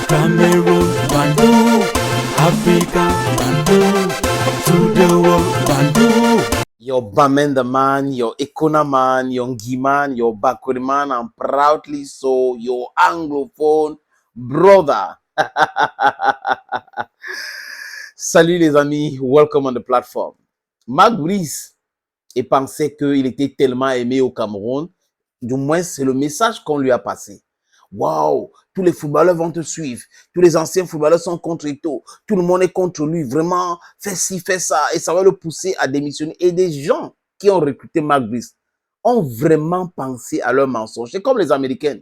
Cameroon, Bandung, Africa, Bandung, to the world, Bandung. Your Bamenda man, your Ekona man, your Ngi man, your Bakuri man, and proudly so, your Anglophone brother. Salut les amis, welcome on the platform. Marc Brice pensait qu'il était tellement aimé au Cameroun, du moins c'est le message qu'on lui a passé. Waouh, tous les footballeurs vont te suivre, tous les anciens footballeurs sont contre Eto'o, tout le monde est contre lui, vraiment, fais ci, fais ça, et ça va le pousser à démissionner. Et des gens qui ont recruté Marc Brice ont vraiment pensé à leur mensonge. C'est comme les Américains.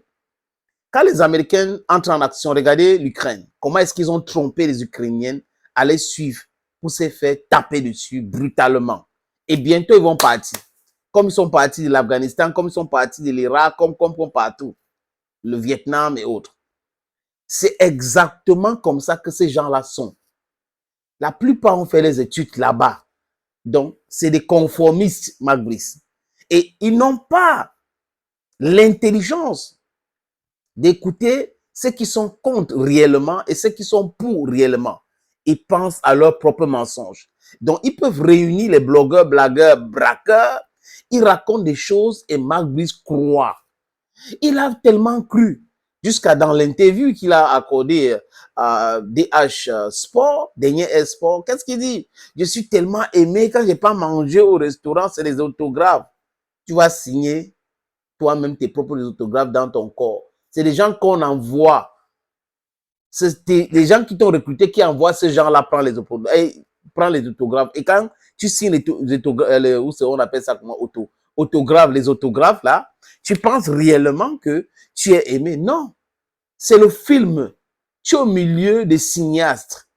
Quand les Américains entrent en action, regardez l'Ukraine. Comment est-ce qu'ils ont trompé les Ukrainiennes à les suivre pour se faire taper dessus brutalement. Et bientôt, ils vont partir. Comme ils sont partis de l'Afghanistan, comme ils sont partis de l'Irak, comme partout. Le Vietnam et autres. C'est exactement comme ça que ces gens-là sont. La plupart ont fait les études là-bas. Donc, c'est des conformistes, Marc Brice. Et ils n'ont pas l'intelligence d'écouter ceux qui sont contre réellement et ceux qui sont pour réellement. Ils pensent à leur propre mensonge. Donc, ils peuvent réunir les blogueurs, blagueurs, braqueurs. Ils racontent des choses et Marc Brice croit. Il a tellement cru, jusqu'à dans l'interview qu'il a accordé à DH Sport, dernier Sport, qu'est-ce qu'il dit? Je suis tellement aimé, quand je n'ai pas mangé au restaurant, c'est les autographes. Tu vas signer toi-même tes propres autographes dans ton corps. C'est des gens qu'on envoie. C'est les gens qui t'ont recruté qui envoient ces gens-là prendre les autographes. Et quand tu signes les autographes, on appelle ça comment, les autographes là, tu penses réellement que tu es aimé. Non, c'est le film. Tu es au milieu des cinéastes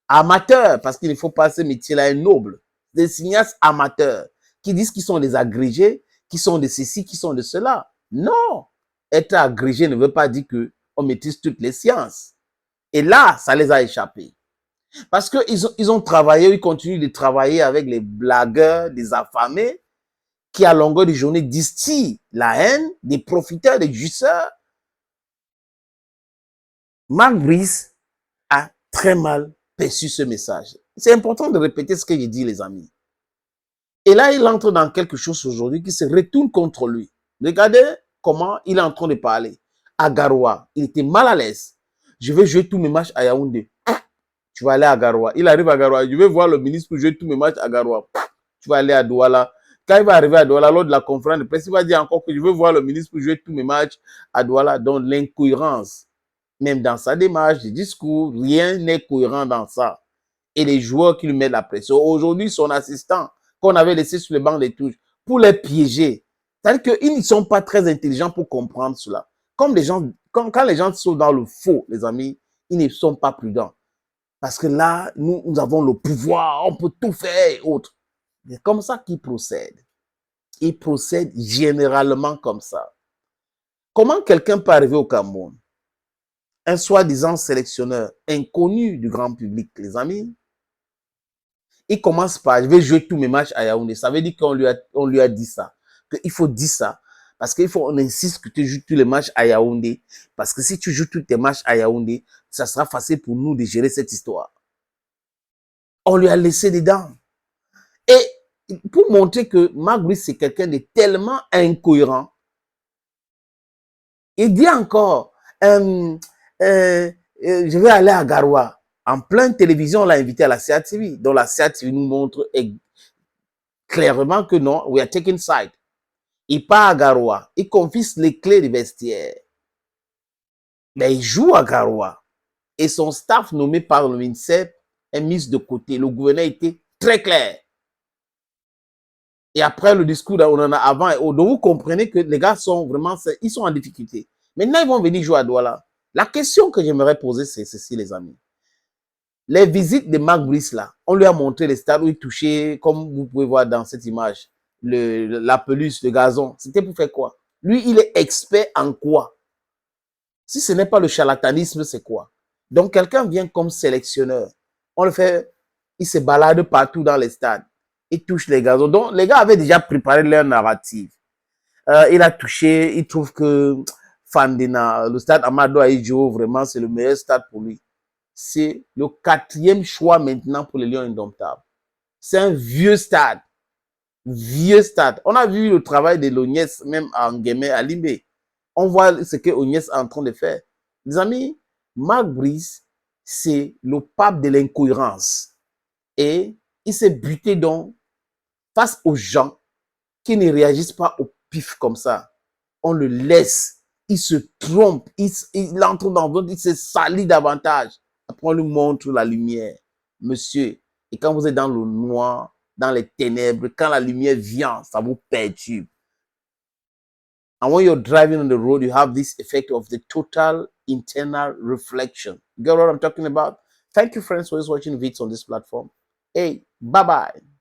amateurs, parce qu'il ne faut pas ce métier-là est noble. Des cinéastes amateurs qui disent qu'ils sont des agrégés, qui sont de ceci, qui sont de cela. Non, être agrégé ne veut pas dire qu'on maîtrise toutes les sciences. Et là, ça les a échappés. Parce qu'ils ont travaillé, ils continuent de travailler avec les blagueurs, des affamés, qui à longueur de journée distillent la haine, des profiteurs, des jusseurs. Marc Brice a très mal perçu ce message. C'est important de répéter ce que j'ai dit, les amis. Et là, il entre dans quelque chose aujourd'hui qui se retourne contre lui. Regardez comment il est en train de parler. À Garoua, il était mal à l'aise. Je vais jouer tous mes matchs à Yaoundé. Tu vas aller à Garoua. Il arrive à Garoua. Je vais voir le ministre pour jouer tous mes matchs à Garoua. Tu vas aller à Douala. Quand il va arriver à Douala, lors de la conférence de presse, il va dire encore que je veux voir le ministre pour jouer tous mes matchs à Douala. Donc, l'incohérence. Même dans sa démarche, des discours, rien n'est cohérent dans ça. Et les joueurs qui lui mettent la pression. Aujourd'hui, son assistant, qu'on avait laissé sur le banc des touches, pour les piéger. C'est-à-dire qu'ils ne sont pas très intelligents pour comprendre cela. Comme les gens, quand les gens sont dans le faux, les amis, ils ne sont pas prudents. Parce que là, nous avons le pouvoir, on peut tout faire et autres. C'est comme ça qu'ils procèdent. Ils procèdent généralement comme ça. Comment quelqu'un peut arriver au Cameroun? Un soi-disant sélectionneur inconnu du grand public, les amis. Il commence par, je vais jouer tous mes matchs à Yaoundé. Ça veut dire qu'on lui a dit ça. Qu'il faut dire ça. Parce qu'on insiste que tu joues tous les matchs à Yaoundé. Parce que si tu joues tous tes matchs à Yaoundé, ça sera facile pour nous de gérer cette histoire. On lui a laissé des dents. Et pour montrer que Marc Brice, c'est quelqu'un de tellement incohérent, il dit encore, je vais aller à Garoua. En pleine télévision, on l'a invité à la CATV. Donc la CATV nous montre clairement que non, we are taking side. Il part à Garoua. Il confisque les clés du vestiaire. Mais il joue à Garoua. Et son staff nommé par le MINSEP est mis de côté. Le gouverneur était très clair. Et après le discours, on en a avant. Donc vous comprenez que les gars sont vraiment, ils sont en difficulté. Maintenant, ils vont venir jouer à Douala. La question que j'aimerais poser, c'est ceci, les amis. Les visites de Marc Brice, là, on lui a montré les stades où il touchait, comme vous pouvez voir dans cette image, la pelouse, le gazon. C'était pour faire quoi? Lui, il est expert en quoi? Si ce n'est pas le charlatanisme, c'est quoi? Donc, quelqu'un vient comme sélectionneur. On le fait, il se balade partout dans les stades. Il touche les gazons. Donc, les gars avaient déjà préparé leur narrative. Il a touché, il trouve que Fandina, le stade Amado Aïdjo, vraiment, c'est le meilleur stade pour lui. C'est le 4e choix maintenant pour les Lions Indomptables. C'est un vieux stade. Vieux stade. On a vu le travail de l'Ognès, même en Guémé, à Limbé. On voit ce que Ognès est en train de faire. Les amis, Mark Brice, c'est le pape de l'incohérence. Et il s'est buté donc face aux gens qui ne réagissent pas au pif comme ça. On le laisse. Il se trompe. Il entre dans votre, il se salit davantage. Après, on lui montre la lumière. Monsieur, et quand vous êtes dans le noir, dans les ténèbres, quand la lumière vient, ça vous perturbe. And when you're driving on the road, you have this effect of the total internal reflection. You get what I'm talking about? Thank you, friends, for watching videos on this platform. Hey, bye-bye.